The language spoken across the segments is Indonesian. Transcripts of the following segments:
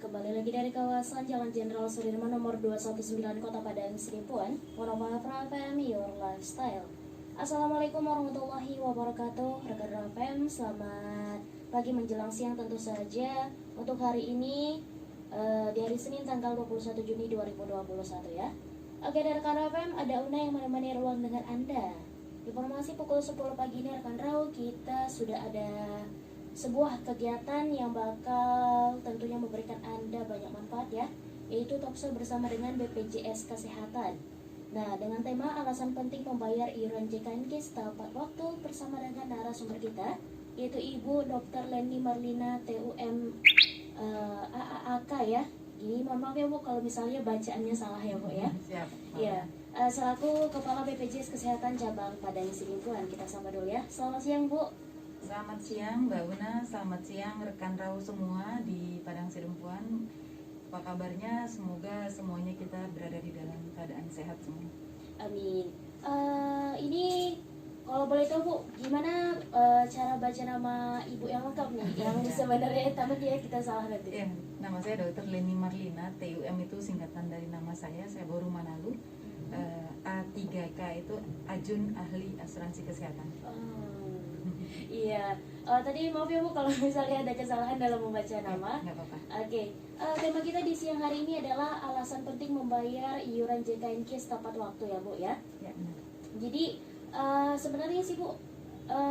Kembali lagi dari kawasan Jalan Jenderal Sudirman nomor 219 Kota Padang, Sidimpuan, 105 FM Your Lifestyle. Assalamualaikum warahmatullahi wabarakatuh. Rekan FM, selamat pagi menjelang siang tentu saja. Untuk hari ini di hari Senin tanggal 21 Juni 2021 ya. Oke, dari rekan FM ada Una yang menemani ruang dengan Anda. Informasi pukul 10 pagi ini rekan Rau, kita sudah ada sebuah kegiatan yang bakal tentunya memberikan Anda banyak manfaat ya, yaitu talkshow bersama dengan BPJS Kesehatan. Nah, dengan tema alasan penting membayar iuran JKNKIS tepat waktu bersama dengan narasumber kita, yaitu Ibu Dr. Leni Marlina TUM AAK ya. Ini mohon maaf ya Bu kalau misalnya bacaannya salah ya Bu ya. Siap. Ya, selaku Kepala BPJS Kesehatan Cabang Padang Sidimpuan, kita sapa dulu ya. Selamat siang Bu. Selamat siang Mbak Una, selamat siang rekan Rau semua di Padang Sidimpuan. Apa kabarnya? Semoga semuanya kita berada di dalam keadaan sehat semua. Amin. Ini kalau boleh tahu Bu, gimana cara baca nama Ibu yang lengkap nih? Yang sebenarnya tamat ya kita salah nanti. Ya, nama saya Dr. Leni Marlina, TUM itu singkatan dari nama saya baru Manalu. A3K itu Ajun Ahli Asuransi Kesehatan. Iya, tadi maaf ya Bu kalau misalnya ada kesalahan dalam membaca nama. Nggak apa-apa. Oke, tema kita di siang hari ini adalah alasan penting membayar iuran JKNKIS tepat waktu ya Bu ya. Ya, benar. Jadi sebenarnya sih Bu,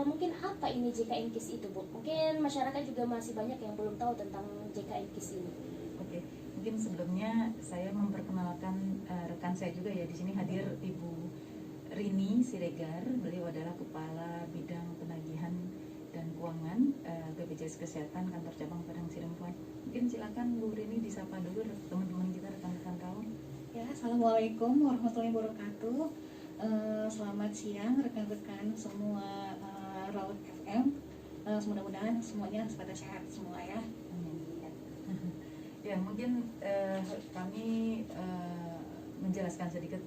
mungkin apa ini JKNKIS itu Bu? Mungkin masyarakat juga masih banyak yang belum tahu tentang JKNKIS ini. Oke, mungkin sebelumnya saya memperkenalkan rekan saya juga ya, di sini hadir Ibu Rini Siregar. Beliau adalah Kepala Bidang Penagihan dan Keuangan BPJS Kesehatan Kantor Cabang Padang Sidimpuan. Mungkin silakan Bu Rini disapa dulu teman-teman kita, rekan-rekan kamu. Ya, assalamualaikum warahmatullahi wabarakatuh. Selamat siang rekan-rekan semua Raut FM. Mudah-mudahan semuanya pada sehat semua ya. Ya, mungkin kami menjelaskan sedikit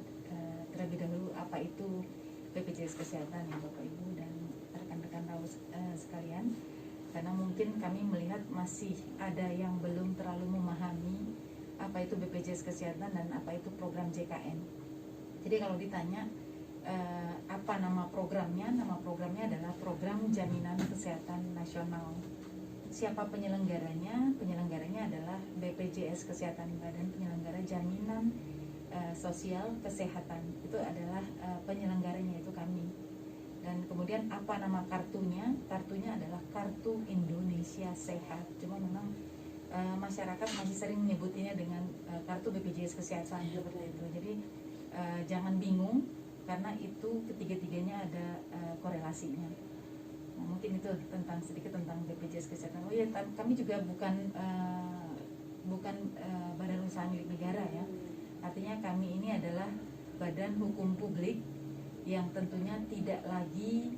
terlebih dahulu apa itu BPJS Kesehatan ya Bapak Ibu dan rekan-rekan Raut sekalian, karena mungkin kami melihat masih ada yang belum terlalu memahami apa itu BPJS Kesehatan dan apa itu program JKN. Jadi kalau ditanya apa nama programnya adalah Program Jaminan Kesehatan Nasional. Siapa penyelenggaranya? Penyelenggaranya adalah BPJS Kesehatan, Badan Penyelenggara Jaminan Sosial Kesehatan. Itu adalah penyelenggaranya, itu kami. Dan kemudian apa nama kartunya? Kartunya adalah Kartu Indonesia Sehat. Cuma memang masyarakat masih sering menyebutinya dengan Kartu BPJS Kesehatan seperti itu. Jadi jangan bingung, karena itu ketiga-tiganya ada korelasinya. Nah, mungkin itu sedikit tentang BPJS Kesehatan. Oh ya, kami juga bukan badan usaha milik negara ya. Artinya kami ini adalah badan hukum publik yang tentunya tidak lagi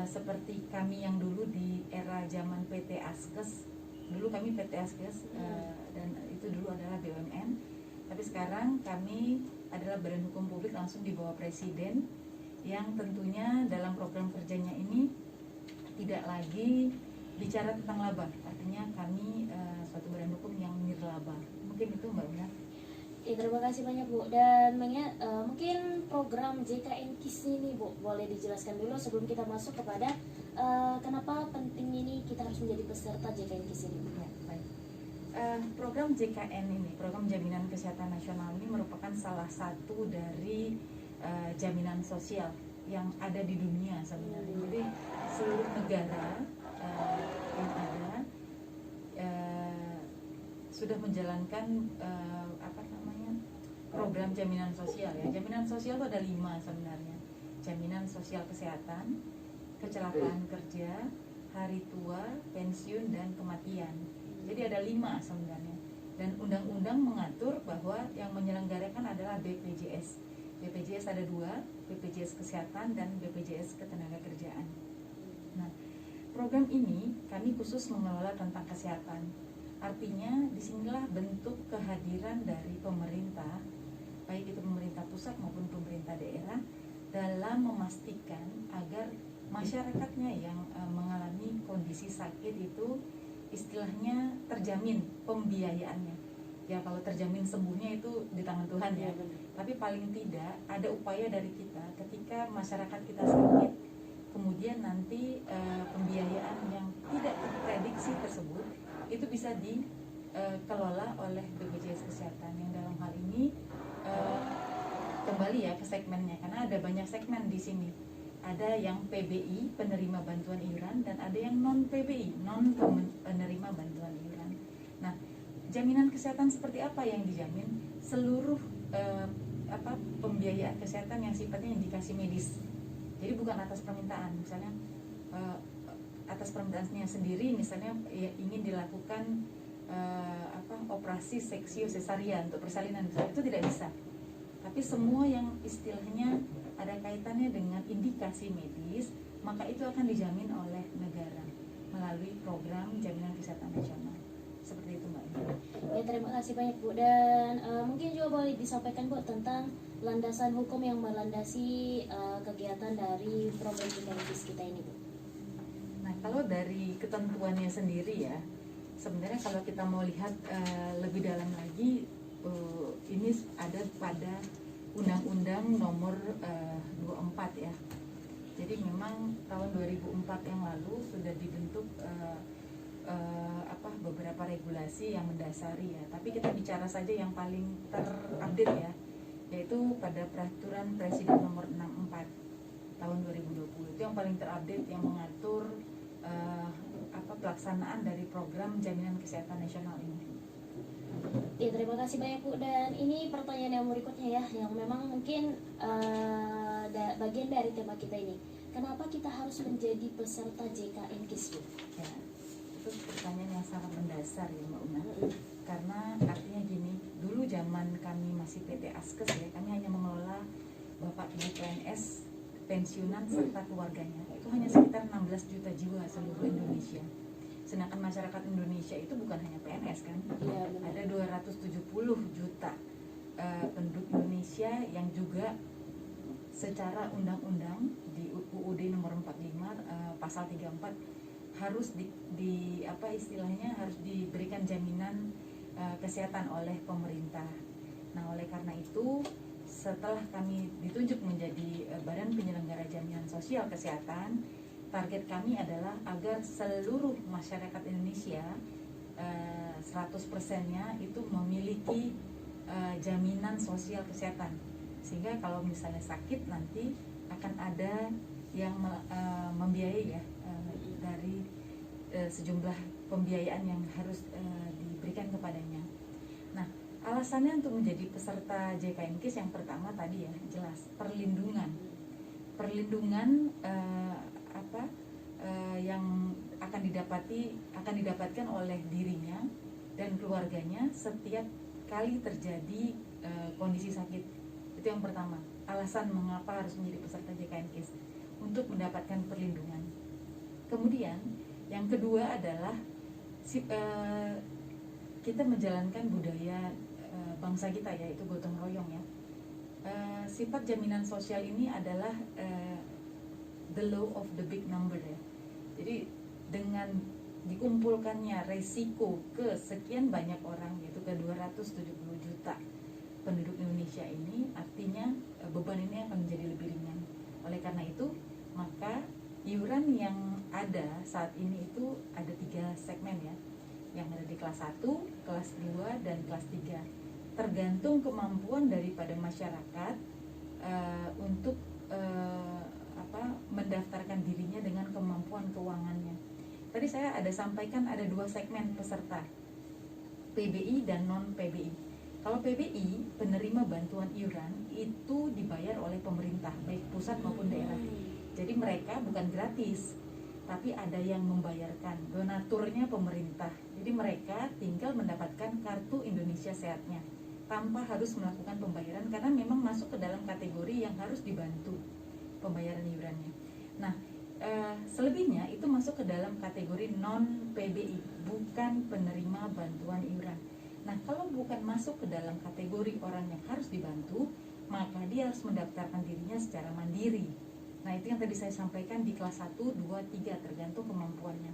seperti kami yang dulu di era zaman PT Askes. Dulu kami PT Askes dan itu dulu adalah BUMN. Tapi sekarang kami adalah badan hukum publik langsung di bawah Presiden, yang tentunya dalam program kerjanya ini tidak lagi bicara tentang laba. Artinya kami suatu badan hukum yang nirlaba. Mungkin itu Mbak Una. Ya, terima kasih banyak Bu. Dan mungkin program JKNKIS ini Bu, boleh dijelaskan dulu sebelum kita masuk kepada kenapa penting ini kita harus menjadi peserta JKNKIS ini. Ya, baik. Program JKN ini, Program Jaminan Kesehatan Nasional ini merupakan salah satu dari jaminan sosial yang ada di dunia sebenarnya. Jadi seluruh negara yang ada sudah menjalankan program jaminan sosial ya. Jaminan sosial itu ada 5 sebenarnya. Jaminan sosial kesehatan, kecelakaan kerja, hari tua, pensiun, dan kematian. Jadi ada 5 sebenarnya. Dan undang-undang mengatur bahwa yang menyelenggarakan adalah BPJS. BPJS ada 2, BPJS Kesehatan dan BPJS Ketenagakerjaan. Nah, program ini kami khusus mengelola tentang kesehatan. Artinya disinilah bentuk kehadiran dari pemerintah, baik itu pemerintah pusat maupun pemerintah daerah, dalam memastikan agar masyarakatnya yang mengalami kondisi sakit itu istilahnya terjamin pembiayaannya. Ya kalau terjamin sembuhnya itu di tangan Tuhan ya. Tapi paling tidak ada upaya dari kita ketika masyarakat kita sakit, kemudian nanti pembiayaan yang tidak terprediksi tersebut itu bisa dikelola oleh BPJS Kesehatan, yang dalam hal ini kembali ya ke segmennya, karena ada banyak segmen di sini. Ada yang PBI, penerima bantuan iuran, dan ada yang non PBI, non penerima bantuan iuran. Nah, jaminan kesehatan seperti apa yang dijamin? Seluruh pembiayaan kesehatan yang sifatnya indikasi medis. Jadi bukan atas permintaan, misalnya atas permintaannya sendiri, misalnya ya, ingin dilakukan operasi seksio sesarian untuk persalinan, misalnya, itu tidak bisa. Tapi semua yang istilahnya ada kaitannya dengan indikasi medis, maka itu akan dijamin oleh negara melalui program jaminan kesehatan nasional. Seperti itu Mbak. Ya, terima kasih banyak Bu. Dan mungkin juga boleh disampaikan Bu tentang landasan hukum yang melandasi kegiatan dari program medis kita ini Bu. Nah, kalau dari ketentuannya sendiri ya, sebenarnya kalau kita mau lihat lebih dalam lagi, ini ada pada Undang-Undang Nomor 24 ya. Jadi memang tahun 2004 yang lalu sudah dibentuk beberapa regulasi yang mendasari ya. Tapi kita bicara saja yang paling terupdate ya, yaitu pada Peraturan Presiden Nomor 64 tahun 2020. Itu yang paling terupdate, yang mengatur pelaksanaan dari program jaminan kesehatan nasional ini. Ya, terima kasih banyak Bu. Dan ini pertanyaan yang berikutnya ya, yang memang mungkin bagian dari tema kita ini. Kenapa kita harus menjadi peserta JKN KIS Bu? Ya, itu pertanyaan yang sangat mendasar ya Mbak Una. Karena artinya gini, dulu zaman kami masih PT Askes ya, kami hanya mengelola Bapak Ibu PNS, pensiunan serta keluarganya. Itu hanya sekitar 16 juta jiwa seluruh Indonesia. Sedangkan masyarakat Indonesia itu bukan hanya PNS kan, Ya, ada 270 juta penduduk Indonesia yang juga secara undang-undang di UUD nomor 45 pasal 34 harus istilahnya harus diberikan jaminan kesehatan oleh pemerintah. Nah, oleh karena itu setelah kami ditunjuk menjadi Badan Penyelenggara Jaminan Sosial Kesehatan, target kami adalah agar seluruh masyarakat Indonesia 100%-nya itu memiliki jaminan sosial kesehatan, sehingga kalau misalnya sakit nanti akan ada yang membiayai ya dari sejumlah pembiayaan yang harus diberikan kepadanya. Nah, alasannya untuk menjadi peserta JKN KIS yang pertama tadi ya jelas perlindungan yang akan didapatkan oleh dirinya dan keluarganya setiap kali terjadi kondisi sakit. Itu yang pertama, alasan mengapa harus menjadi peserta JKN KIS, untuk mendapatkan perlindungan. Kemudian yang kedua adalah kita menjalankan budaya bangsa kita, yaitu gotong royong ya. Sifat jaminan sosial ini adalah the law of the big number ya. Jadi dengan dikumpulkannya resiko ke sekian banyak orang, yaitu ke 270 juta penduduk Indonesia ini, artinya beban ini akan menjadi lebih ringan. Oleh karena itu, maka iuran yang ada saat ini itu ada 3 segmen ya, yang ada di kelas 1, kelas 2, dan kelas 3. Tergantung kemampuan daripada masyarakat untuk mendaftarkan dirinya dengan kemampuan keuangannya. Tadi saya ada sampaikan ada 2 segmen peserta, PBI dan non PBI. Kalau PBI, penerima bantuan iuran, itu dibayar oleh pemerintah, baik pusat maupun daerah. Jadi mereka bukan gratis, tapi ada yang membayarkan, donaturnya pemerintah. Jadi mereka tinggal mendapatkan kartu Indonesia Sehatnya tanpa harus melakukan pembayaran, karena memang masuk ke dalam kategori yang harus dibantu pembayaran iurannya. Nah, selebihnya itu masuk ke dalam kategori non PBI, bukan penerima bantuan iuran. Nah, kalau bukan masuk ke dalam kategori orang yang harus dibantu, maka dia harus mendaftarkan dirinya secara mandiri. Nah, itu yang tadi saya sampaikan di kelas 1, 2, 3 tergantung kemampuannya.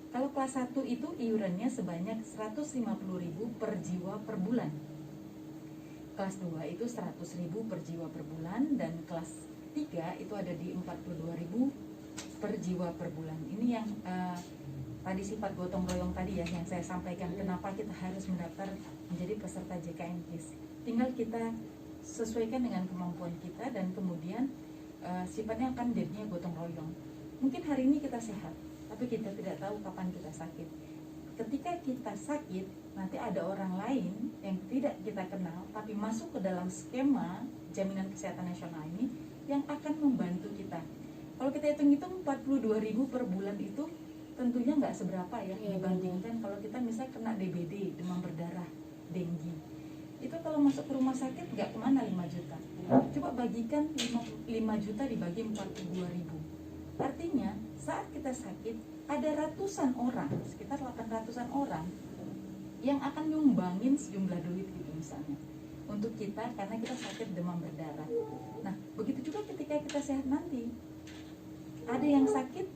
Kalau kelas 1 itu iurannya sebanyak 150.000 per jiwa per bulan. Kelas 2 itu 100.000 per jiwa per bulan, dan kelas 3 itu ada di 42.000 per jiwa per bulan. Ini yang tadi sifat gotong royong tadi ya, yang saya sampaikan kenapa kita harus mendaftar menjadi peserta JKN KIS. Tinggal kita sesuaikan dengan kemampuan kita, dan kemudian sifatnya akan jadinya gotong royong. Mungkin hari ini kita sehat, tapi kita tidak tahu kapan kita sakit. Ketika kita sakit, nanti ada orang lain yang tidak kita kenal tapi masuk ke dalam skema jaminan kesehatan nasional ini yang akan membantu kita. Kalau kita hitung-hitung 42.000 per bulan itu tentunya nggak seberapa ya, dibandingkan kalau kita misalnya kena DBD, demam berdarah, denggi. Itu kalau masuk ke rumah sakit nggak kemana 5 juta. Coba bagikan 5 juta dibagi 42.000. Artinya saat kita sakit ada ratusan orang, sekitar 800-an orang yang akan nyumbangin sejumlah duit gitu misalnya untuk kita karena kita sakit demam berdarah. Nah, begitu juga ketika kita sehat nanti. Ada yang sakit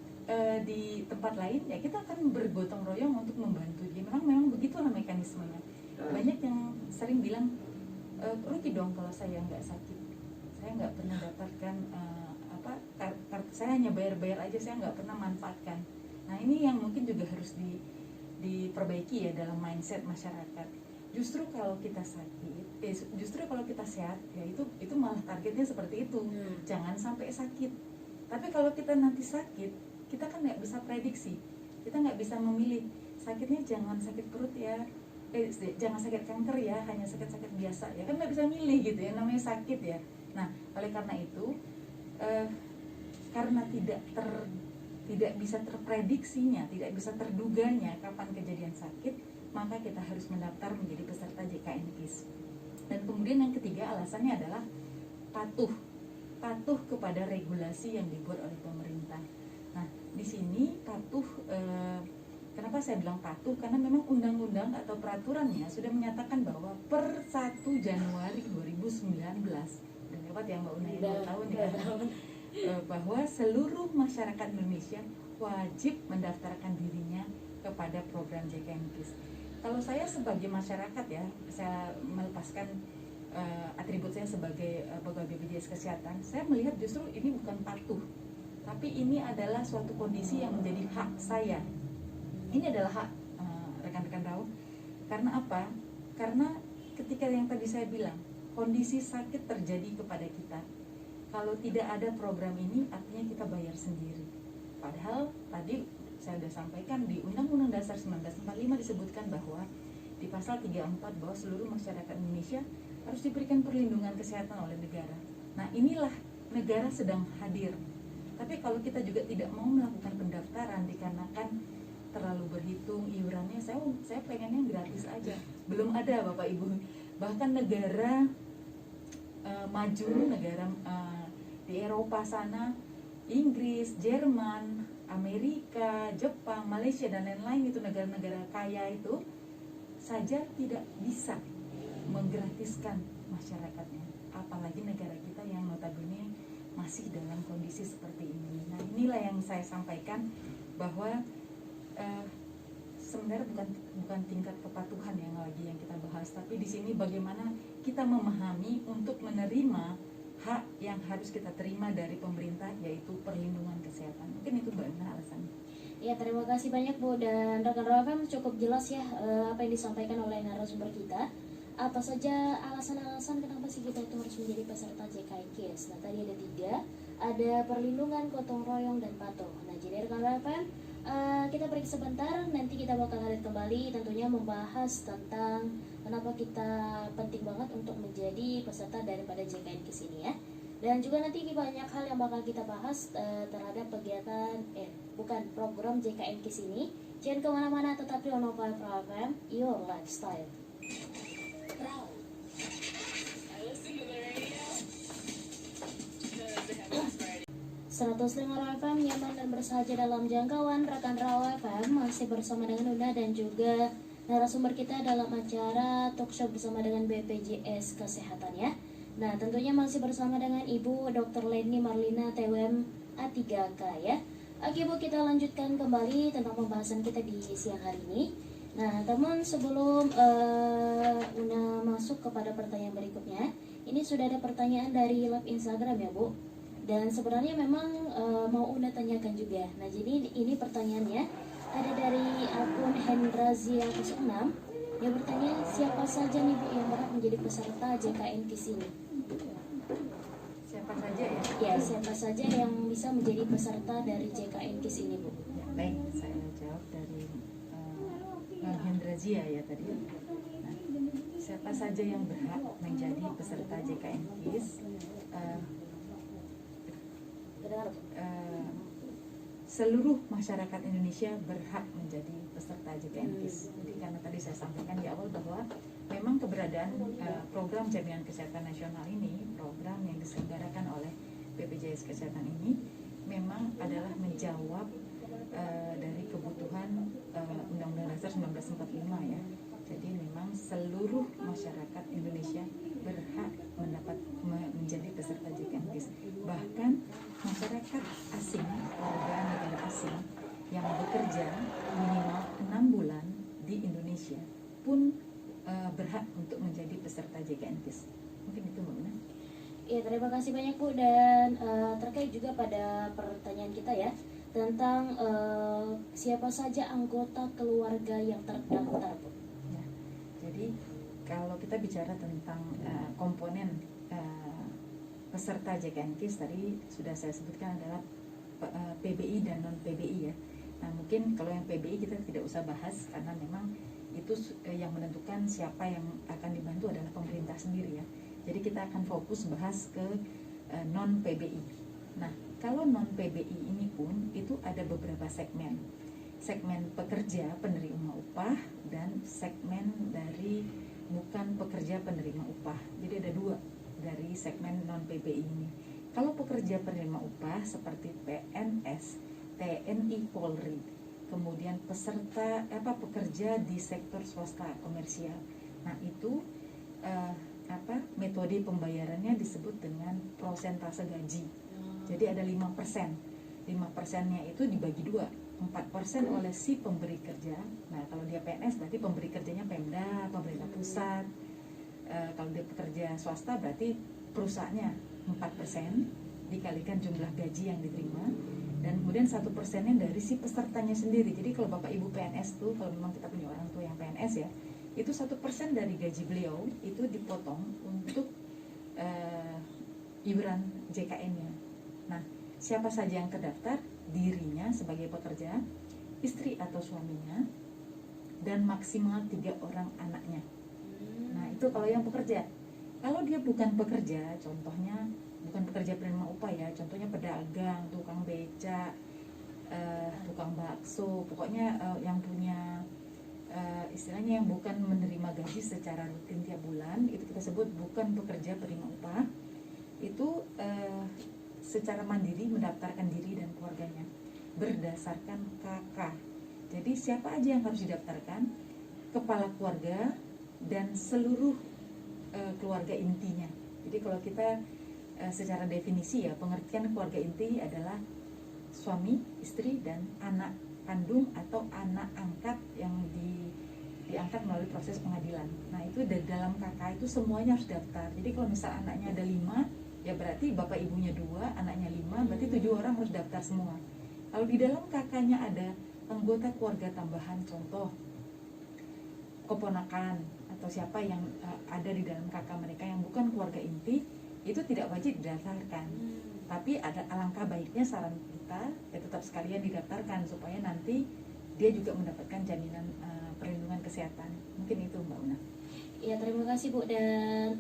di tempat lain, ya kita akan bergotong royong untuk membantu dia. Memang begitulah mekanismenya. Banyak yang sering bilang, rugi dong kalau saya nggak sakit, saya nggak pernah dapatkan saya hanya bayar aja, saya nggak pernah manfaatkan. Nah, ini yang mungkin juga harus diperbaiki ya dalam mindset masyarakat. Justru kalau kita sakit, justru kalau kita sehat, ya itu malah targetnya seperti itu. Jangan sampai sakit. Tapi kalau kita nanti sakit, kita kan nggak bisa prediksi, kita nggak bisa memilih. Sakitnya jangan sakit perut ya, jangan sakit kanker ya, hanya sakit-sakit biasa ya, kan nggak bisa milih gitu ya, namanya sakit ya. Nah, oleh karena itu karena tidak bisa terprediksinya, tidak bisa terduganya kapan kejadian sakit, maka kita harus mendaftar menjadi peserta JKN KIS. Dan kemudian yang ketiga alasannya adalah patuh kepada regulasi yang dibuat oleh pemerintah. Nah, di sini patuh, kenapa saya bilang patuh? Karena memang undang-undang atau peraturannya sudah menyatakan bahwa per 1 Januari 2019, dan lewat ya Mbak Una, 2 tahun ya, bahwa seluruh masyarakat Indonesia wajib mendaftarkan dirinya kepada program JKN KIS. Kalau saya sebagai masyarakat ya, saya melepaskan atribut saya sebagai pegawai BPJS Kesehatan, saya melihat justru ini bukan patuh, tapi ini adalah suatu kondisi yang menjadi hak saya. Ini adalah hak rekan-rekan Raut. Karena apa? Karena ketika yang tadi saya bilang, kondisi sakit terjadi kepada kita. Kalau tidak ada program ini, artinya kita bayar sendiri. Padahal tadi saya sudah sampaikan di Undang-Undang Dasar 1945 disebutkan bahwa di pasal 34 bahwa seluruh masyarakat Indonesia harus diberikan perlindungan kesehatan oleh negara. Nah, inilah negara sedang hadir. Tapi kalau kita juga tidak mau melakukan pendaftaran dikarenakan terlalu berhitung iurannya, saya pengennya gratis aja. Belum ada Bapak Ibu. Bahkan negara maju, negara di Eropa sana, Inggris, Jerman, Amerika, Jepang, Malaysia dan lain-lain, itu negara-negara kaya itu saja tidak bisa menggratiskan masyarakatnya, apalagi negara kita yang notabene masih dalam kondisi seperti ini. Nah, inilah yang saya sampaikan bahwa sebenarnya bukan tingkat kepatuhan yang kita bahas, tapi di sini bagaimana kita memahami untuk menerima hak yang harus kita terima dari pemerintah, yaitu perlindungan kesehatan. Mungkin itu Mbak Ina alasannya. Ya, terima kasih banyak Bu, dan rekan-rekan cukup jelas ya apa yang disampaikan oleh narasumber kita. Apa saja alasan-alasan kenapa sih kita itu harus menjadi peserta JKN KIS. Nah, tadi ada 3, ada perlindungan, gotong royong, dan patuh. Nah, jadi rekan-rekan kita break sebentar, nanti kita bakal hadir kembali tentunya membahas tentang kenapa kita penting banget untuk menjadi peserta daripada JKN KIS ini ya. Dan juga nanti banyak hal yang bakal kita bahas terhadap kegiatan program JKN KIS ini. Jangan kemana-mana, tetap di 105 FM Your Lifestyle. 105 FM nyaman dan bersahaja dalam jangkauan. Rekan Rawa FM masih bersama dengan Una dan juga narasumber kita dalam acara talkshow bersama dengan BPJS Kesehatan ya. Nah, tentunya masih bersama dengan Ibu Dr. Leni Marlina TWM A3K ya. Oke Bu, kita lanjutkan kembali tentang pembahasan kita di siang hari ini. Nah teman, sebelum Una masuk kepada pertanyaan berikutnya, ini sudah ada pertanyaan dari live Instagram ya Bu. Dan sebenarnya memang mau Una tanyakan juga. Nah jadi ini pertanyaannya ada dari akun Hendrazia 06 yang bertanya, siapa saja nih Bu yang berhak menjadi peserta JKN KIS ini? Siapa saja ya? Ya, siapa saja yang bisa menjadi peserta dari JKN KIS ini Bu? Ya, baik, saya jawab dari Bang Hendrazia ya tadi. Nah, siapa saja yang berhak menjadi peserta JKN KIS? Seluruh masyarakat Indonesia berhak menjadi peserta JKN KIS. Jadi karena tadi saya sampaikan di awal bahwa memang keberadaan program jaminan kesehatan nasional ini, program yang diselenggarakan oleh BPJS Kesehatan ini, memang adalah menjawab dari kebutuhan Undang-Undang Dasar 1945 ya. Jadi memang seluruh masyarakat Indonesia berhak menjadi peserta JKN KIS. Bahkan masyarakat asing, warga negara asing yang bekerja minimal 6 bulan di Indonesia pun berhak untuk menjadi peserta JKN KIS. Mungkin itu Mbak Una. Ya, terima kasih banyak Bu. Dan terkait juga pada pertanyaan kita ya tentang siapa saja anggota keluarga yang terdaftar Bu. Ya, jadi kalau kita bicara tentang komponen peserta JKN KIS tadi sudah saya sebutkan adalah PBI dan non PBI ya. Nah mungkin kalau yang PBI kita tidak usah bahas karena memang itu yang menentukan siapa yang akan dibantu adalah pemerintah sendiri ya. Jadi kita akan fokus bahas ke non PBI. Nah kalau non PBI ini pun itu ada beberapa segmen. Segmen pekerja penerima upah dan segmen dari bukan pekerja penerima upah. Jadi ada dua dari segmen non PBI ini. Kalau pekerja penerima upah seperti PNS, TNI, Polri, kemudian pekerja di sektor swasta komersial. Nah itu metode pembayarannya disebut dengan prosentase gaji. Jadi ada 5%. 5%-nya itu dibagi dua. 4% oleh si pemberi kerja. Nah kalau dia PNS berarti pemberi kerjanya Pemda, pemerintah pusat. Kalau dia pekerja swasta berarti perusahaannya 4% dikalikan jumlah gaji yang diterima, dan kemudian 1%-nya dari si pesertanya sendiri. Jadi kalau Bapak Ibu PNS tuh, kalau memang kita punya orang tua yang PNS ya, itu 1% dari gaji beliau itu dipotong untuk iuran JKN-nya. Nah, siapa saja yang terdaftar? Dirinya sebagai pekerja, istri atau suaminya, dan maksimal 3 orang anaknya. Nah itu kalau yang pekerja. Kalau dia bukan pekerja, contohnya bukan pekerja penerima upah ya, contohnya pedagang, tukang beca, tukang bakso, pokoknya yang punya istilahnya yang bukan menerima gaji secara rutin tiap bulan, itu kita sebut bukan pekerja penerima upah. Itu secara mandiri mendaftarkan diri dan keluarganya berdasarkan KK. Jadi siapa aja yang harus didaftarkan? Kepala keluarga dan seluruh keluarga intinya. Jadi kalau kita secara definisi ya, pengertian keluarga inti adalah suami, istri, dan anak kandung atau anak angkat yang diangkat melalui proses pengadilan. Nah itu dari dalam KK itu semuanya harus daftar. Jadi kalau misal anaknya ada 5, ya berarti bapak ibunya 2, anaknya 5, berarti 7 orang harus daftar semua. Kalau di dalam KK-nya ada anggota keluarga tambahan, contoh keponakan atau siapa yang ada di dalam KK mereka yang bukan keluarga inti, itu tidak wajib didaftarkan. Tapi ada alangkah baiknya saran kita ya tetap sekalian didaftarkan supaya nanti dia juga mendapatkan jaminan perlindungan kesehatan. Mungkin itu Mbak Una. Ya, terima kasih Bu. Dan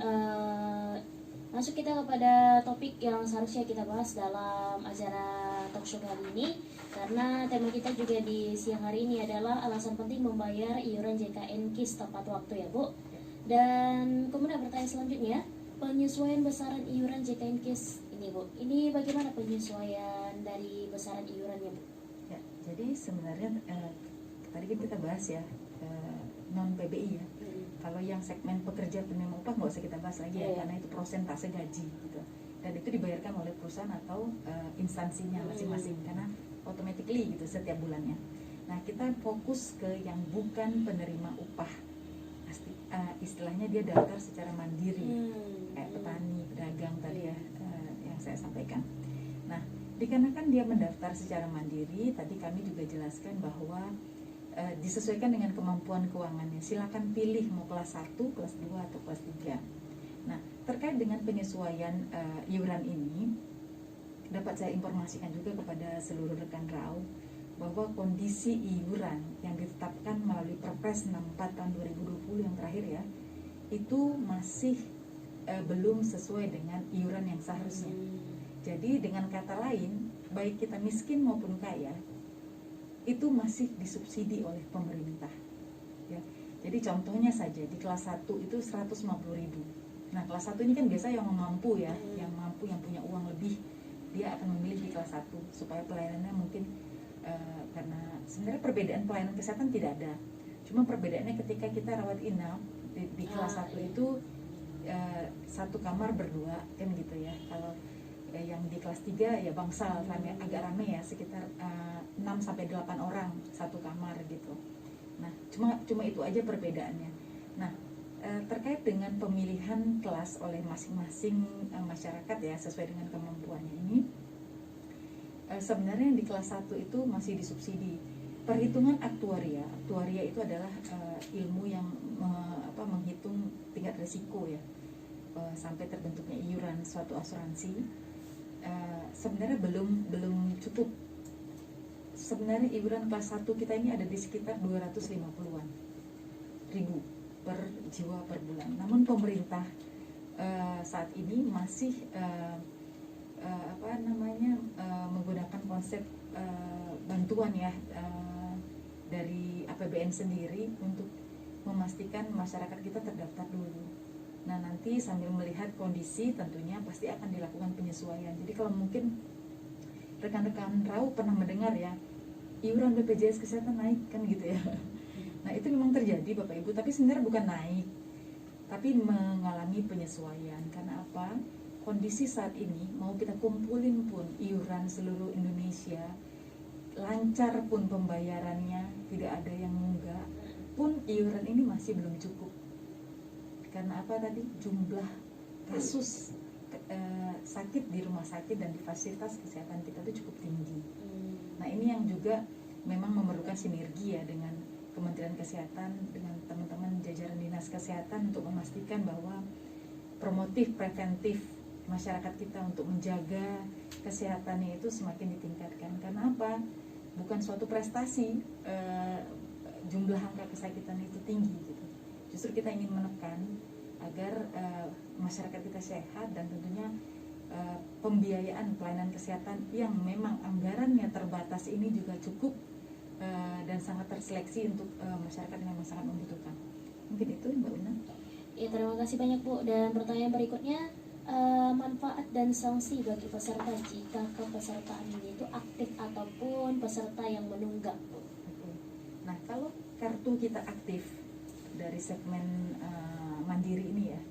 masuk kita kepada topik yang seharusnya kita bahas dalam acara talkshow kali ini, karena tema kita juga di siang hari ini adalah alasan penting membayar iuran JKN KIS tepat waktu ya Bu. Dan kemudian pertanyaan selanjutnya, penyesuaian besaran iuran JKN KIS ini Bu, ini bagaimana penyesuaian dari besaran iurannya Bu? Ya, jadi sebenarnya tadi kan kita bahas ya non PBI ya. Kalau yang segmen pekerja penerima upah nggak usah kita bahas lagi ya, karena itu prosentase gaji gitu. Dan itu dibayarkan oleh perusahaan atau instansinya masing-masing, karena automatically gitu setiap bulannya. Nah, kita fokus ke yang bukan penerima upah. Istilahnya dia daftar secara mandiri, kayak petani, pedagang tadi ya, yang saya sampaikan. Nah, dikarenakan dia mendaftar secara mandiri, tadi kami juga jelaskan bahwa disesuaikan dengan kemampuan keuangannya. Silakan pilih mau kelas 1, kelas 2 atau kelas 3. Nah, terkait dengan penyesuaian iuran ini, dapat saya informasikan juga kepada seluruh rekan RAU bahwa kondisi iuran yang ditetapkan melalui Perpres 64 tahun 2020 yang terakhir ya, itu masih belum sesuai dengan iuran yang seharusnya. Jadi dengan kata lain, baik kita miskin maupun kaya, itu masih disubsidi oleh pemerintah. Ya. Jadi contohnya saja di kelas 1 itu 150.000. Nah, kelas 1 ini kan biasa yang mampu ya, yang mampu, yang punya uang lebih, dia akan memilih di kelas 1 supaya pelayanannya mungkin karena sebenarnya perbedaan pelayanan kesehatan tidak ada. Cuma perbedaannya ketika kita rawat inap di kelas 1 itu satu kamar berdua kan gitu ya. Kalau yang di kelas 3 ya bangsal agak rame ya, sekitar 6-8 orang satu kamar gitu. Nah, cuma itu aja perbedaannya. Nah, terkait dengan pemilihan kelas oleh masing-masing masyarakat ya sesuai dengan kemampuannya ini, sebenarnya di kelas 1 itu masih disubsidi. Perhitungan aktuaria itu adalah ilmu yang menghitung tingkat risiko ya, sampai terbentuknya iuran suatu asuransi. Sebenarnya belum cukup. Sebenarnya iuran kelas 1 kita ini ada di sekitar 250-an ribu per jiwa per bulan. Namun pemerintah saat ini masih menggunakan konsep bantuan ya dari APBN sendiri untuk memastikan masyarakat kita terdaftar dulu. Nah, nanti sambil melihat kondisi tentunya pasti akan dilakukan penyesuaian. Jadi kalau mungkin rekan-rekan RAU pernah mendengar ya, iuran BPJS Kesehatan naik kan gitu ya. Nah, itu memang terjadi Bapak Ibu, tapi sebenarnya bukan naik, tapi mengalami penyesuaian. Karena apa? Kondisi saat ini mau kita kumpulin pun iuran seluruh Indonesia, lancar pun pembayarannya, tidak ada yang nunggak, pun iuran ini masih belum cukup. Karena apa tadi? Jumlah kasus sakit di rumah sakit dan di fasilitas kesehatan kita itu cukup tinggi. Nah, ini yang juga memang memerlukan sinergi ya dengan Kementerian Kesehatan, dengan teman-teman jajaran Dinas Kesehatan untuk memastikan bahwa promotif preventif masyarakat kita untuk menjaga kesehatannya itu semakin ditingkatkan. Karena apa? Bukan suatu prestasi jumlah angka kesakitan itu tinggi gitu. Justru kita ingin menekan agar masyarakat kita sehat, dan tentunya pembiayaan pelayanan kesehatan yang memang anggarannya terbatas ini juga cukup dan sangat terseleksi untuk masyarakat yang memang sangat membutuhkan. Mungkin itu Mbak Una. Ya, terima kasih banyak Bu. Dan pertanyaan berikutnya, manfaat dan sanksi bagi peserta jika kepesertaan ini itu aktif ataupun peserta yang menunggak Bu. Nah, kalau kartu kita aktif dari segmen mandiri ini ya,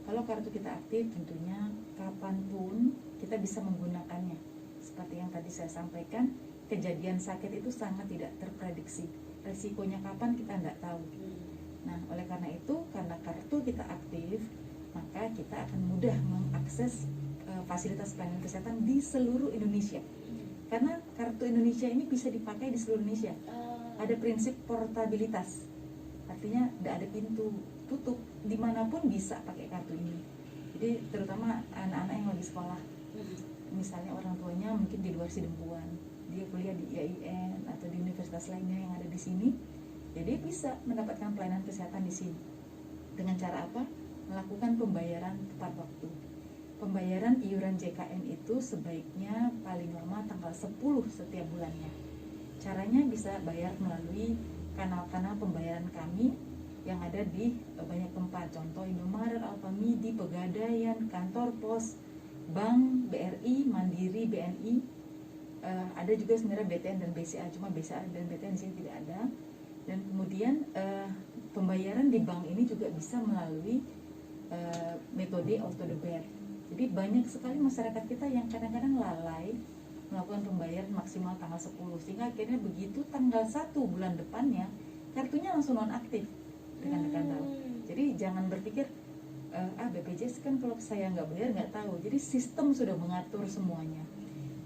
kalau kartu kita aktif tentunya kapanpun kita bisa menggunakannya. Seperti yang tadi saya sampaikan, kejadian sakit itu sangat tidak terprediksi, resikonya kapan kita tidak tahu. Nah, oleh karena itu, karena kartu kita aktif, maka kita akan mudah mengakses fasilitas pelayanan kesehatan di seluruh Indonesia. Karena kartu Indonesia ini bisa dipakai di seluruh Indonesia. Ada prinsip portabilitas, artinya tidak ada pintu tutup, dimanapun bisa pakai kartu ini. Jadi terutama anak-anak yang lagi sekolah, misalnya orang tuanya mungkin di luar Sidempuan, dia kuliah di IAIN atau di universitas lainnya yang ada di sini, jadi bisa mendapatkan pelayanan kesehatan di sini. Dengan cara apa? Melakukan pembayaran tepat waktu. Pembayaran iuran JKN itu sebaiknya paling lama tanggal 10 setiap bulannya. Caranya bisa bayar melalui kanal-kanal pembayaran kami yang ada di banyak tempat, contoh Indomaret, Alfamidi, Pegadaian, kantor pos, bank, BRI, Mandiri, BNI. Ada juga sebenarnya BTN dan BCA, cuma BCA dan BTN di sini tidak ada. Dan kemudian pembayaran di bank ini juga bisa melalui metode auto debit. Jadi banyak sekali masyarakat kita yang kadang-kadang lalai melakukan pembayaran maksimal tanggal 10, sehingga akhirnya begitu tanggal 1 bulan depannya kartunya langsung nonaktif. Rekan-rekan tahu. Jadi jangan berpikir BPJS kan kalau saya nggak bayar nggak tahu. Jadi sistem sudah mengatur semuanya.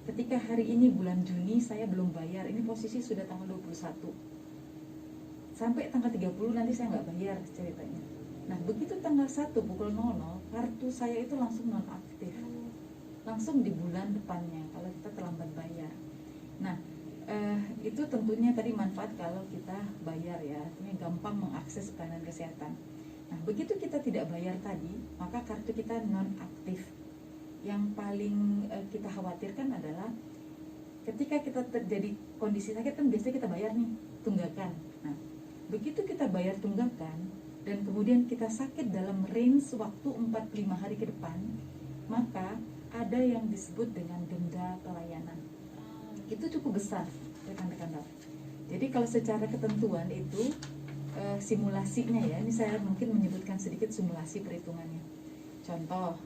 Ketika hari ini bulan Juni saya belum bayar, ini posisi sudah tanggal 21, sampai tanggal 30 nanti saya nggak bayar ceritanya. Nah begitu tanggal 1 pukul 00 kartu saya itu langsung nonaktif, langsung di bulan depannya kalau kita terlambat bayar. Nah itu tentunya tadi manfaat kalau kita bayar ya, artinya gampang mengakses pelayanan kesehatan. Nah begitu kita tidak bayar tadi, maka kartu kita nonaktif. Yang paling kita khawatirkan adalah ketika kita terjadi kondisi sakit kan biasanya kita bayar nih tunggakan. Nah begitu kita bayar tunggakan dan kemudian kita sakit dalam range waktu 45 hari ke depan, maka ada yang disebut dengan denda pelayanan. Itu cukup besar rekan-rekan. Jadi kalau secara ketentuan itu simulasinya ya, ini saya mungkin menyebutkan sedikit simulasi perhitungannya. Contoh,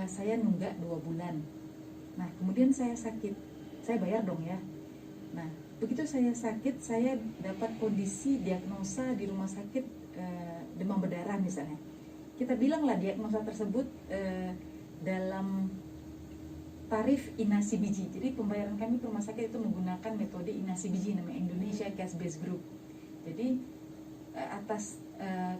saya nunggak 2 bulan. Nah kemudian saya sakit, saya bayar dong ya. Nah begitu saya sakit, saya dapat kondisi diagnosa di rumah sakit demam berdarah misalnya. Kita bilanglah diagnosa tersebut dalam tarif inasi biji. Jadi pembayaran kami rumah sakit itu menggunakan metode inasi biji, namanya Indonesia Cash Based Group. Jadi atas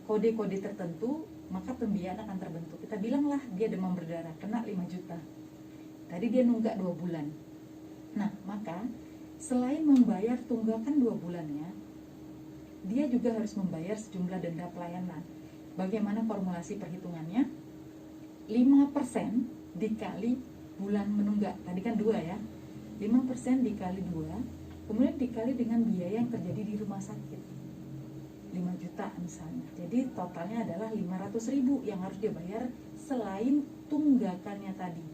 kode-kode tertentu maka pembiayaan akan terbentuk. Kita bilanglah dia demam berdarah, kena 5 juta. Tadi dia nunggak 2 bulan. Nah maka selain membayar tunggakan 2 bulannya, dia juga harus membayar sejumlah denda pelayanan. Bagaimana formulasi perhitungannya? 5% dikali bulan menunggak. Tadi kan 2 ya. 5% dikali 2, kemudian dikali dengan biaya yang terjadi di rumah sakit. 5 juta misalnya. Jadi totalnya adalah 500.000 yang harus dia bayar selain tunggakannya tadi.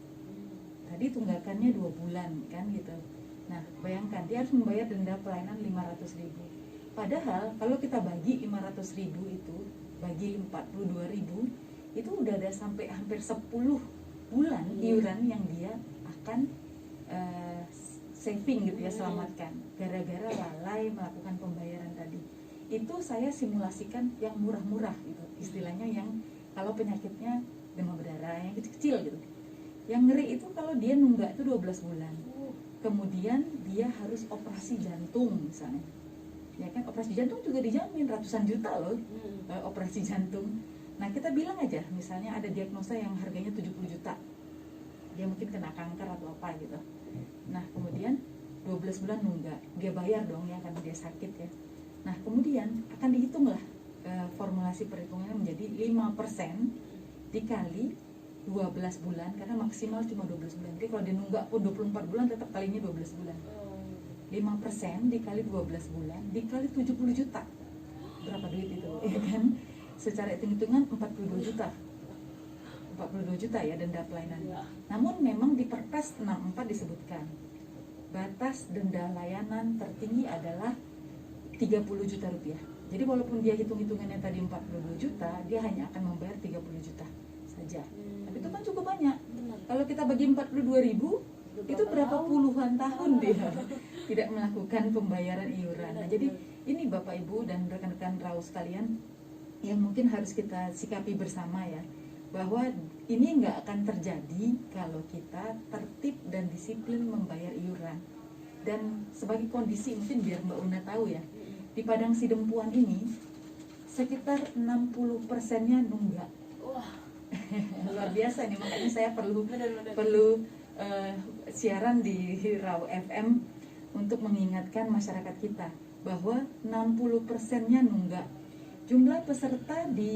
Tadi tunggakannya 2 bulan kan gitu. Nah, bayangkan dia harus membayar denda pelayanan 500.000. Padahal kalau kita bagi 500.000 itu bagi 42.000, itu udah ada sampai hampir 10 bulan iuran yang dia akan saving gitu ya, selamatkan gara-gara lalai melakukan pembayaran tadi. Itu saya simulasikan yang murah-murah gitu, istilahnya yang kalau penyakitnya demam berdarah yang kecil-kecil gitu. Yang ngeri itu kalau dia nunggak itu 12 bulan. Kemudian dia harus operasi jantung misalnya. Ya kan, operasi jantung juga dijamin ratusan juta loh. Operasi jantung. Nah, kita bilang aja misalnya ada diagnosa yang harganya 70 juta. Dia mungkin kena kanker atau apa gitu. Nah, kemudian 12 bulan nunggak. Dia bayar dong ya karena dia sakit ya. Nah kemudian akan dihitunglah formulasi perhitungannya menjadi 5% dikali 12 bulan, karena maksimal cuma 12 bulan. Jadi kalau dia nunggak pun 24 bulan tetap kalinya 12 bulan. 5% dikali 12 bulan dikali 70 juta. Berapa duit itu? Ya kan? Secara hitung-hitungan 42 juta. 42 juta ya denda pelayanan. Namun memang di Perpres 64 disebutkan batas denda layanan tertinggi adalah 30 juta rupiah. Jadi walaupun dia hitung-hitungannya tadi 42 juta, dia hanya akan membayar 30 juta saja. Tapi itu kan cukup banyak. Kalau kita bagi 42.000, itu berapa puluhan tahun dia tidak melakukan pembayaran iuran. Nah, jadi ini Bapak Ibu dan rekan-rekan RAU sekalian yang mungkin harus kita sikapi bersama ya, bahwa ini nggak akan terjadi kalau kita tertib dan disiplin membayar iuran. Dan sebagai kondisi mungkin biar Mbak Una tahu ya, di Padang Sidempuan ini sekitar 60%-nya nunggak. Wah, luar biasa nih, makanya saya perlu siaran di RAU FM untuk mengingatkan masyarakat kita bahwa 60%-nya nunggak. Jumlah peserta di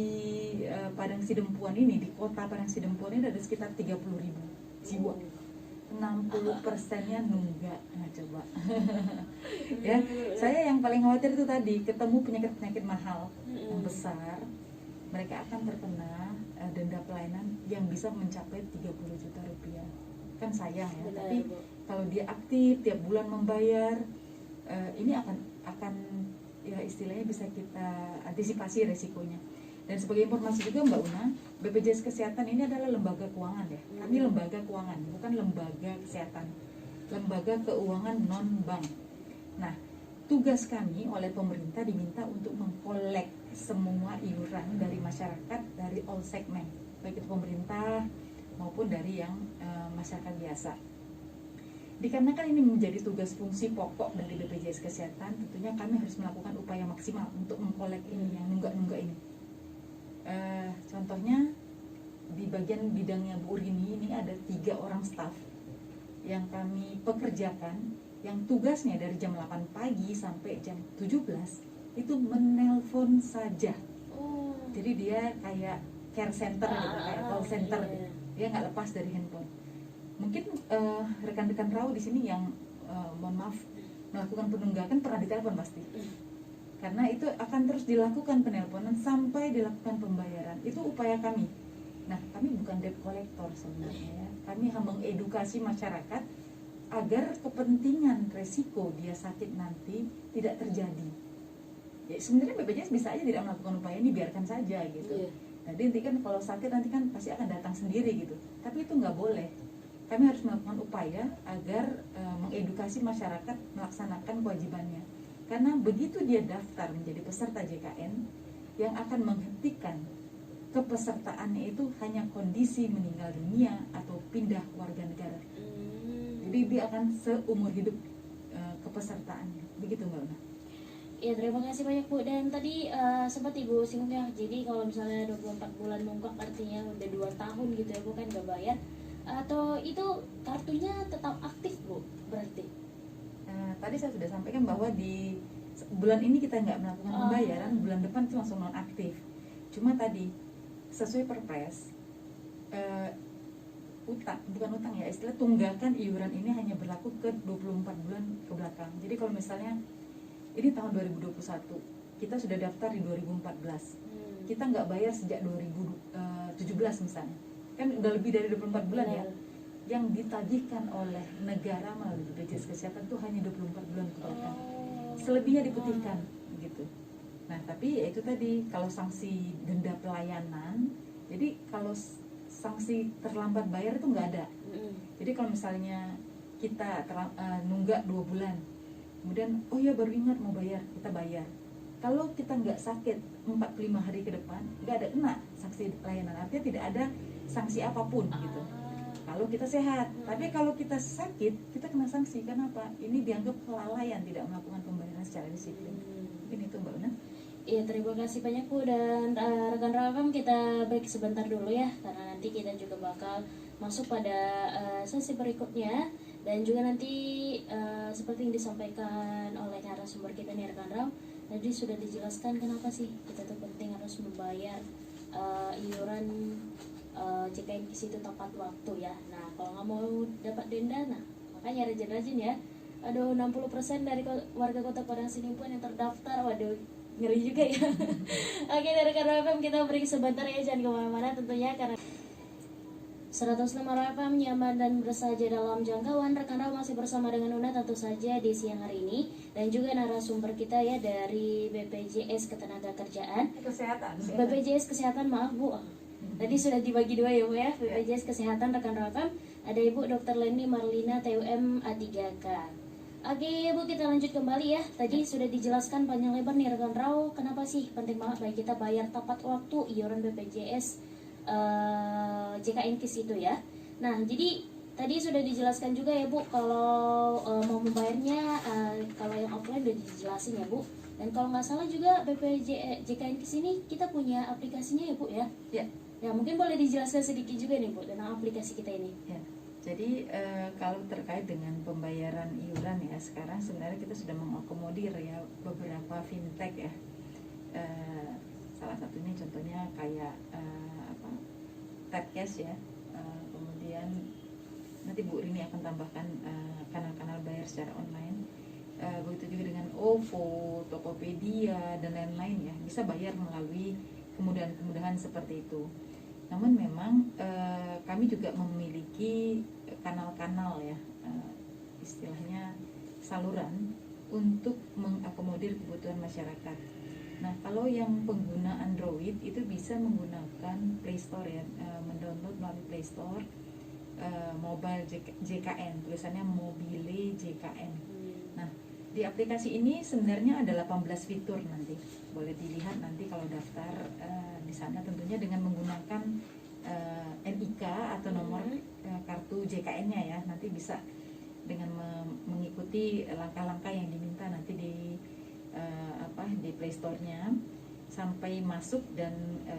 Padang Sidempuan ini, di kota Padang Sidempuan ini ada sekitar 30.000 jiwa. 60%-nya nunggak. Nah coba ya, saya yang paling khawatir itu tadi ketemu penyakit-penyakit mahal yang besar, mereka akan terkena denda pelayanan yang bisa mencapai 30 juta rupiah. Kan sayang ya. Benar, tapi Bu. kalau dia aktif tiap bulan membayar, ini akan ya istilahnya bisa kita antisipasi resikonya. Dan sebagai informasi juga Mbak Una, BPJS Kesehatan ini adalah lembaga keuangan ya. Kami lembaga keuangan, bukan lembaga kesehatan. lembaga keuangan non-bank. Nah, tugas kami oleh pemerintah diminta untuk mengkolek semua iuran dari masyarakat dari all segment, baik itu pemerintah maupun dari yang masyarakat biasa. Dikarenakan ini menjadi tugas fungsi pokok dari BPJS Kesehatan, tentunya kami harus melakukan upaya maksimal untuk mengkolek ini yang nunggak-nunggak ini. Contohnya di bagian bidangnya Bu Rini ini ada 3 orang staf yang kami pekerjakan, yang tugasnya dari jam 8 pagi sampai jam 17 itu menelpon saja. Jadi dia kayak care center gitu, kayak call center gitu. Dia nggak lepas dari handphone. Mungkin rekan-rekan Rau di sini yang mohon maaf melakukan penunggakan pernah ditelepon pasti. Karena itu akan terus dilakukan penelponan sampai dilakukan pembayaran. Itu upaya kami. Nah, kami bukan debt collector sebenarnya ya. Kami mengedukasi masyarakat agar kepentingan resiko dia sakit nanti tidak terjadi. Ya sebenarnya BPJS bisa aja tidak melakukan upaya ini, biarkan saja gitu. Jadi nanti kan kalau sakit nanti kan pasti akan datang sendiri gitu. Tapi itu nggak boleh. Kami harus melakukan upaya agar mengedukasi masyarakat melaksanakan kewajibannya. Karena begitu dia daftar menjadi peserta JKN, yang akan menghentikan kepesertaannya itu hanya kondisi meninggal dunia atau pindah warga negara. Jadi dia akan seumur hidup kepesertaannya. Begitu Mbak Una. Ya, terima kasih banyak Bu. Dan tadi sempat Ibu singgung ya, jadi kalau misalnya 24 bulan nunggak artinya udah 2 tahun gitu ya Bu, kan gak bayar, atau itu kartunya tetap aktif Bu berarti? Tadi saya sudah sampaikan bahwa di bulan ini kita nggak melakukan pembayaran, bulan depan itu langsung nonaktif. Cuma tadi sesuai perpres, bukan utang ya, istilah tunggakan iuran ini hanya berlaku ke 24 bulan ke belakang. Jadi kalau misalnya ini tahun 2021, kita sudah daftar di 2014, kita nggak bayar sejak 2017 misalnya, kan udah lebih dari 24 bulan ya. Yang ditagihkan oleh negara melalui BPJS Kesehatan itu hanya 24 bulan ke belakang. Selebihnya diputihkan gitu. Nah, tapi ya itu tadi, kalau sanksi denda pelayanan, jadi kalau sanksi terlambat bayar itu nggak ada. Jadi kalau misalnya kita nunggak 2 bulan, kemudian oh ya baru ingat mau bayar, kita bayar. Kalau kita nggak sakit 45 hari ke depan, nggak ada kena sanksi pelayanan, artinya tidak ada sanksi apapun gitu. Kalau kita sehat, tapi kalau kita sakit, kita kena sanksi. Kenapa? Ini dianggap kelalaian, tidak melakukan pembayaran secara disiplin. Mungkin itu Mbak Una. Iya, terima kasih banyak Bu. Dan rekan-rekan, kita break sebentar dulu ya, karena nanti kita juga bakal masuk pada sesi berikutnya. Dan juga nanti seperti yang disampaikan oleh narasumber kita nih rekan-rekan, tadi sudah dijelaskan kenapa sih kita tuh penting harus membayar iuran JKN KIS itu tepat waktu ya. Nah, kalau nggak mau dapat denda, nah makanya rajin-rajin ya. Aduh, 60% dari warga Kota Padang sini pun yang terdaftar. Waduh, ngeri juga ya. Oke, dari RFM kita break sebentar ya, jangan kemana-mana tentunya, karena 106 RFM nyaman dan bersaja dalam jangkauan. Rekan-rekan masih bersama dengan Una tentu saja di siang hari ini, dan juga narasumber kita ya dari BPJS Ketenagakerjaan. BPJS Kesehatan, maaf Bu. Tadi sudah dibagi 2 ya Bu ya, BPJS Kesehatan rekan-rekan. Ada Ibu Dr. Leni Marlina TUM A3K. Oke Bu, kita lanjut kembali ya. Tadi sudah dijelaskan panjang lebar nih rekan Rau, kenapa sih penting banget bagi kita bayar tepat waktu iuran BPJS JKN KIS itu ya. Nah, jadi tadi sudah dijelaskan juga ya Bu, kalau mau membayarnya kalau yang offline udah dijelasin ya Bu. Dan kalau nggak salah juga JKN KIS ini kita punya aplikasinya ya Bu ya. Ya, mungkin boleh dijelaskan sedikit juga nih Bu tentang aplikasi kita ini. Ya, jadi kalau terkait dengan pembayaran iuran ya, sekarang sebenarnya kita sudah mengakomodir ya beberapa fintech ya. Salah satunya contohnya kayak Tapcash ya. Kemudian nanti Bu Rini akan tambahkan kanal-kanal bayar secara online. Begitu juga dengan OVO, Tokopedia dan lain-lain ya, bisa bayar melalui kemudahan-kemudahan seperti itu. Namun memang kami juga memiliki kanal-kanal ya, istilahnya saluran untuk mengakomodir kebutuhan masyarakat. Nah, kalau yang pengguna Android itu bisa menggunakan Play Store ya, mendownload melalui Play Store mobile JKN, tulisannya mobile JKN. Nah, di aplikasi ini sebenarnya ada 18 fitur, nanti boleh dilihat nanti kalau daftar di sana, tentunya dengan menggunakan NIK atau nomor kartu JKN-nya ya. Nanti bisa dengan mengikuti langkah-langkah yang diminta nanti di Play Store-nya sampai masuk dan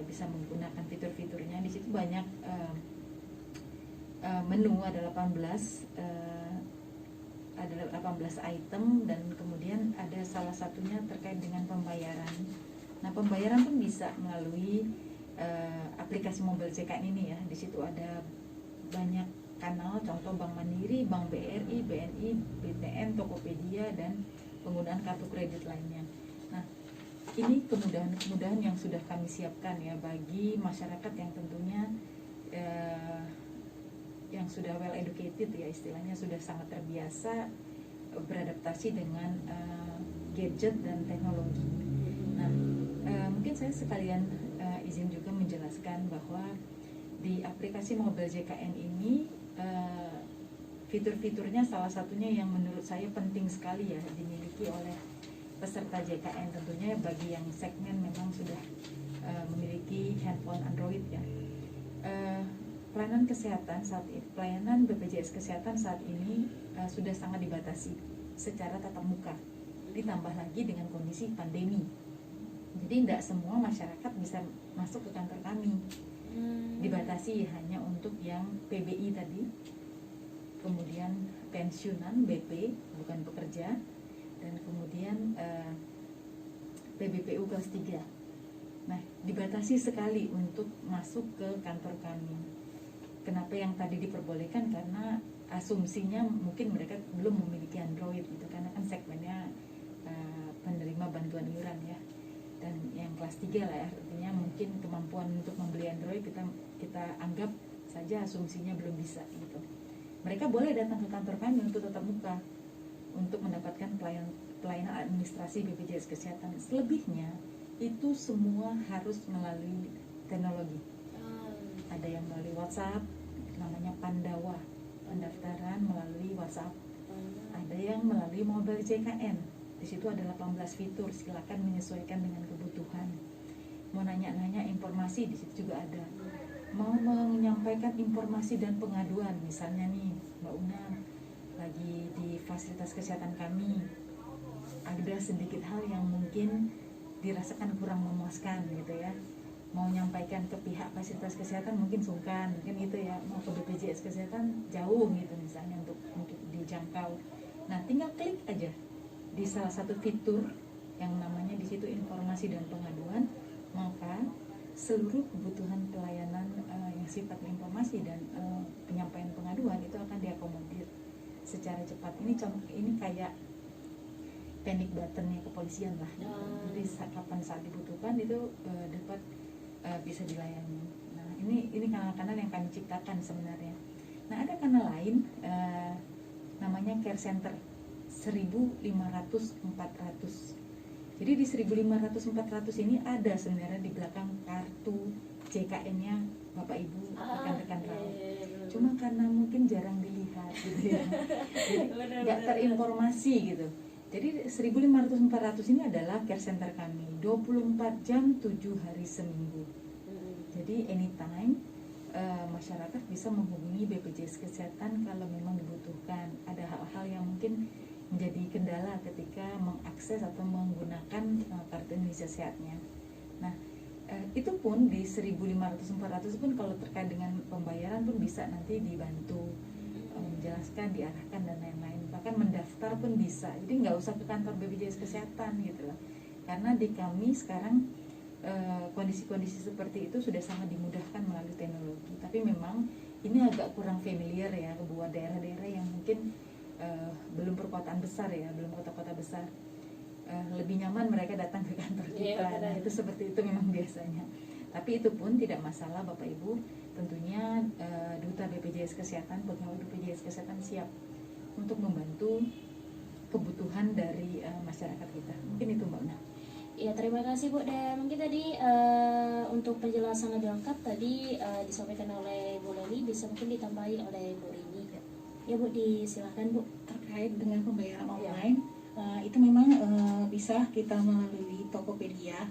bisa menggunakan fitur-fiturnya. Di situ banyak menu, ada 18 item, dan kemudian ada salah satunya terkait dengan pembayaran. Nah, pembayaran pun bisa melalui aplikasi mobile JKN ini ya. Di situ ada banyak kanal, contoh Bank Mandiri, Bank BRI, BNI, BTN, Tokopedia, dan penggunaan kartu kredit lainnya. Nah, ini kemudahan-kemudahan yang sudah kami siapkan ya bagi masyarakat yang tentunya yang sudah well educated ya, istilahnya sudah sangat terbiasa beradaptasi dengan gadget dan teknologi. Nah, mungkin saya sekalian izin juga menjelaskan bahwa di aplikasi mobile JKN ini fitur-fiturnya salah satunya yang menurut saya penting sekali ya dimiliki oleh peserta JKN, tentunya bagi yang segmen memang sudah memiliki handphone Android ya. Pelayanan kesehatan pelayanan BPJS Kesehatan saat ini sudah sangat dibatasi secara tatap muka, ditambah lagi dengan kondisi pandemi. Jadi tidak semua masyarakat bisa masuk ke kantor kami. Dibatasi hanya untuk yang PBI tadi, kemudian pensiunan BP bukan pekerja, dan kemudian PBPU kelas 3. Nah, dibatasi sekali untuk masuk ke kantor kami. Kenapa yang tadi diperbolehkan? Karena asumsinya mungkin mereka belum memiliki Android gitu, karena kan segmennya penerima bantuan iuran ya. Dan yang kelas 3 lah ya, artinya mungkin kemampuan untuk membeli Android kita anggap saja asumsinya belum bisa gitu. Mereka boleh datang ke kantor kami untuk tatap muka untuk mendapatkan pelayanan administrasi BPJS Kesehatan. Selebihnya itu semua harus melalui teknologi. Ada yang melalui WhatsApp, namanya Pandawa, pendaftaran melalui WhatsApp. Ada yang melalui mobile JKN. Di situ ada 18 fitur, silakan menyesuaikan dengan kebutuhan. Mau nanya-nanya informasi, di situ juga ada. Mau menyampaikan informasi dan pengaduan, misalnya nih Mbak Una lagi di fasilitas kesehatan kami, ada sedikit hal yang mungkin dirasakan kurang memuaskan gitu ya, mau nyampaikan ke pihak fasilitas kesehatan mungkin sungkan, mungkin gitu ya, mau ke BPJS Kesehatan jauh gitu misalnya untuk dijangkau. Nah, tinggal klik aja di salah satu fitur yang namanya di situ informasi dan pengaduan, maka seluruh kebutuhan pelayanan yang sifatnya informasi dan penyampaian pengaduan itu akan diakomodir secara cepat. Ini kayak panic buttonnya kepolisian lah. Jadi kapan saat dibutuhkan itu dapat bisa dilayani. Nah, ini kanal-kanal yang kami ciptakan sebenarnya. Nah, ada kanal lain namanya Care Center 1500-400. Jadi di 1500-400 ini ada sebenarnya di belakang kartu JKN-nya Bapak Ibu rekan-rekan rawat. Cuma karena mungkin jarang dilihat gitu ya. Jadi nggak terinformasi gitu. Jadi 1500-400 ini adalah care center kami, 24 jam 7 hari seminggu. Jadi anytime masyarakat bisa menghubungi BPJS Kesehatan kalau memang dibutuhkan. Ada hal-hal yang mungkin menjadi kendala ketika mengakses atau menggunakan kartu Indonesia Sehatnya. Nah, itu pun di 1500-400 pun kalau terkait dengan pembayaran pun bisa nanti dibantu menjelaskan, diarahkan dan lain-lain. Bahkan mendaftar pun bisa. Jadi nggak usah ke kantor BPJS Kesehatan gitu loh. Karena di kami sekarang kondisi-kondisi seperti itu sudah sangat dimudahkan melalui teknologi. Tapi memang ini agak kurang familiar ya buat daerah-daerah yang mungkin belum perkotaan besar ya, belum kota-kota besar. Lebih nyaman mereka datang ke kantor kita. Nah, itu seperti itu memang biasanya. Tapi itu pun tidak masalah Bapak Ibu. Tentunya Duta BPJS Kesehatan, pegawai BPJS Kesehatan siap untuk membantu kebutuhan dari masyarakat kita. Mungkin itu Mbak Una. Ya, terima kasih Bu. Dan mungkin tadi untuk penjelasan lebih lengkap tadi disampaikan oleh Bu Leli, bisa mungkin ditambahi oleh Bu Rini. Ya Bu, disilahkan Bu. Terkait dengan pembayaran Ya. online, itu memang bisa kita melalui Tokopedia.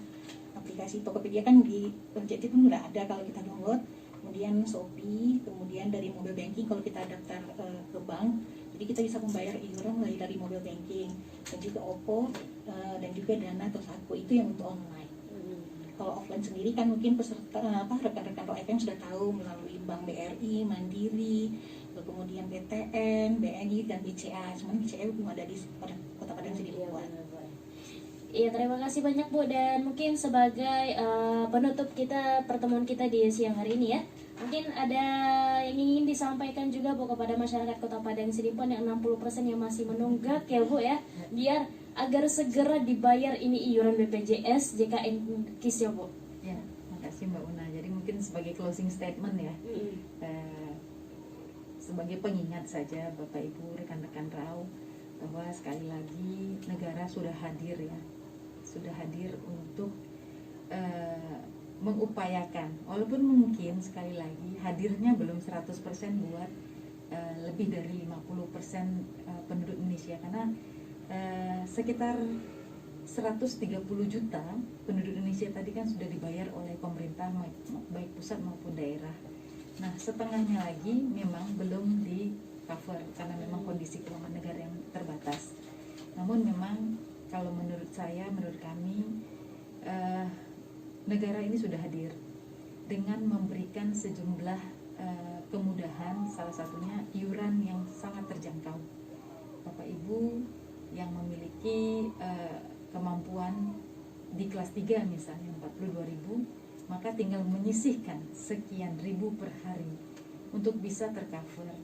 Aplikasi Tokopedia kan di Gojek pun udah ada kalau kita download. Kemudian Shopee, kemudian dari mobile banking kalau kita daftar ke bank. Jadi kita bisa membayar iuran mulai dari mobile banking, dan juga OVO, dan juga Dana atau Saku, itu yang untuk online. Kalau offline sendiri kan mungkin peserta rekan-rekan Rock FM sudah tahu melalui Bank BRI, Mandiri, kemudian BTN, BNI dan BCA. Cuman BCA belum ada di Kota Padang Sidempuan. Iya, terima kasih banyak Bu. Dan mungkin sebagai penutup kita pertemuan kita di siang hari ini ya, mungkin ada yang ingin disampaikan juga Bu kepada masyarakat Kota Padang Sidempuan yang 60% yang masih menunggak ya Bu ya, biar agar segera dibayar ini iuran BPJS JKN KIS ya Bu. Ya, makasih Mbak Una. Jadi mungkin sebagai closing statement ya, sebagai pengingat saja Bapak Ibu rekan-rekan RAU, bahwa sekali lagi negara sudah hadir ya, sudah hadir untuk mengupayakan, walaupun mungkin sekali lagi hadirnya belum 100% buat lebih dari 50% penduduk Indonesia, karena sekitar 130 juta penduduk Indonesia tadi kan sudah dibayar oleh pemerintah baik pusat maupun daerah. Nah, setengahnya lagi memang belum di cover karena memang kondisi keuangan negara yang terbatas. Namun memang kalau menurut saya, menurut kami, negara ini sudah hadir dengan memberikan sejumlah kemudahan, salah satunya iuran yang sangat terjangkau. Bapak Ibu yang memiliki kemampuan di kelas 3 misalnya 42.000, maka tinggal menyisihkan sekian ribu per hari untuk bisa tercover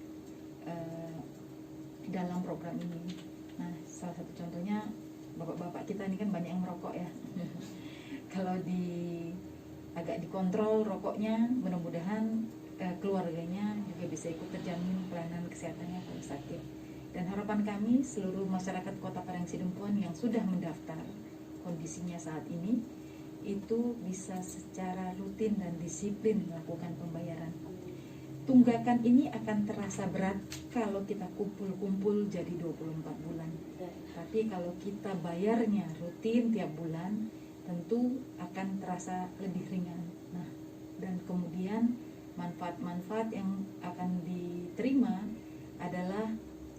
dalam program ini. Nah, salah satu contohnya bapak-bapak kita ini kan banyak yang merokok ya. Kalau agak dikontrol rokoknya, mudah-mudahan keluarganya juga bisa ikut terjamin pelayanan kesehatannya kalau sakit. Dan harapan kami seluruh masyarakat Kota Padang Sidempuan yang sudah mendaftar kondisinya saat ini itu bisa secara rutin dan disiplin melakukan pembayaran. Tunggakan ini akan terasa berat kalau kita kumpul-kumpul jadi 24 bulan. Tapi kalau kita bayarnya rutin tiap bulan, tentu akan terasa lebih ringan. Nah, dan kemudian manfaat-manfaat yang akan diterima adalah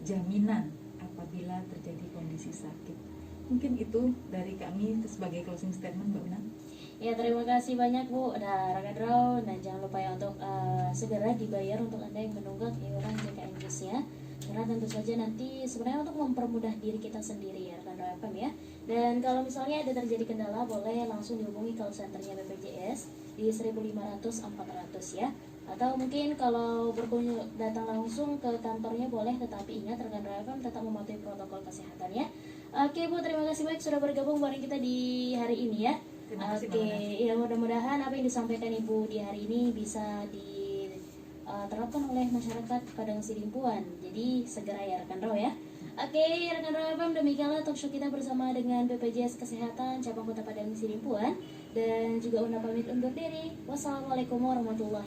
jaminan apabila terjadi kondisi sakit. Mungkin itu dari kami sebagai closing statement, Mbak Una. Ya, terima kasih banyak Bu. Nah, rekan RAU, nah jangan lupa ya untuk segera dibayar untuk Anda yang menunggak iuran JKN KIS ya. Karena tentu saja nanti sebenarnya untuk mempermudah diri kita sendiri ya rekan RAU FM ya. Dan kalau misalnya ada terjadi kendala, boleh langsung dihubungi call centernya BPJS di 1500-400 ya. Atau mungkin kalau berkunjung datang langsung ke kantornya boleh, tetapi ingat rekan RAU FM tetap mematuhi protokol kesehatan ya. Oke Bu, terima kasih baik sudah bergabung bareng kita di hari ini ya. Terima kasih, Oke, Mbak Una. ya mudah-mudahan apa yang disampaikan Ibu di hari ini bisa diterapkan oleh masyarakat Padang Sidempuan. Jadi segera ya rekan RAU ya. Oke, rekan RAU FM, demikianlah talkshow kita bersama dengan BPJS Kesehatan Cabang Kota Padang Sidempuan. Dan juga Una pamit undur diri. Wassalamualaikum warahmatullahi wabarakatuh.